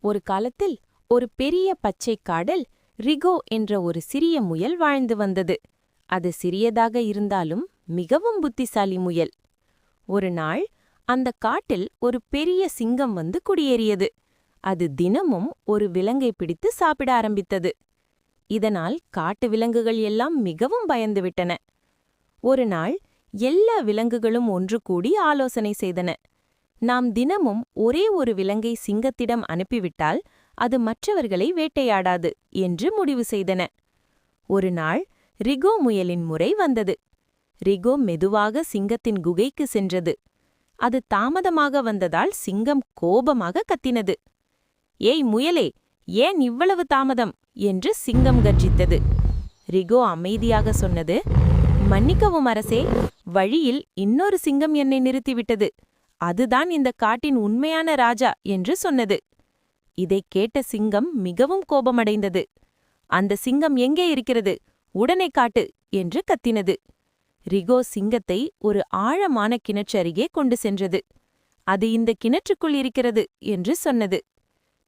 ஒரு காலத்தில் ஒரு பெரிய பச்சைக் காடில் ரிகோ என்ற ஒரு சிறிய முயல் வாழ்ந்து வந்தது. அது சிறியதாக இருந்தாலும் மிகவும் புத்திசாலி முயல். ஒரு நாள் அந்தக் காட்டில் ஒரு பெரிய சிங்கம் வந்து குடியேறியது. அது தினமும் ஒரு விலங்கை பிடித்து சாப்பிட ஆரம்பித்தது. இதனால் காட்டு விலங்குகள் எல்லாம் மிகவும் பயந்துவிட்டன. ஒரு நாள் எல்லா விலங்குகளும் ஒன்று கூடி ஆலோசனை செய்தன. நாம் தினமும் ஒரே ஒரு விலங்கை சிங்கத்திடம் அனுப்பிவிட்டால் அது மற்றவர்களை வேட்டையாடாது என்று முடிவு செய்தன. ஒரு நாள் ரிகோ முயலின் முறை வந்தது. ரிகோ மெதுவாக சிங்கத்தின் குகைக்கு சென்றது. அது தாமதமாக வந்ததால் சிங்கம் கோபமாக கத்தினது. ஏய் முயலே, ஏன் இவ்வளவு தாமதம் என்று சிங்கம் கர்ஜித்தது. ரிகோ அமைதியாக சொன்னது, மன்னிக்கவும் அரசே, வழியில் இன்னொரு சிங்கம் என்னை நிறுத்திவிட்டது. அதுதான் இந்த காட்டின் உண்மையான ராஜா என்று சொன்னது. இதைக் கேட்ட சிங்கம் மிகவும் கோபமடைந்தது. அந்த சிங்கம் எங்கே இருக்கிறது, உடனே காட்டு என்று கத்தினது. ரிகோ சிங்கத்தை ஒரு ஆழமான கிணற்றருகே கொண்டு சென்றது. அது இந்த கிணற்றுக்குள் இருக்கிறது என்று சொன்னது.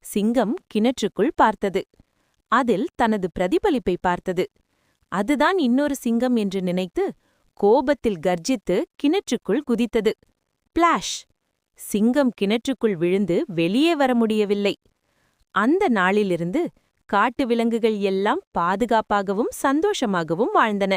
சிங்கம் கிணற்றுக்குள் பார்த்தது. அதில் தனது பிரதிபலிப்பை பார்த்தது. அதுதான் இன்னொரு சிங்கம் என்று நினைத்து கோபத்தில் கர்ஜித்து கிணற்றுக்குள் குதித்தது. பிளாஷ்! சிங்கம் கிணற்றுக்குள் விழுந்து வெளியே வர முடியவில்லை. அந்த நாளிலிருந்து காட்டு விலங்குகள் எல்லாம் பாதுகாப்பாகவும் சந்தோஷமாகவும் வாழ்ந்தன.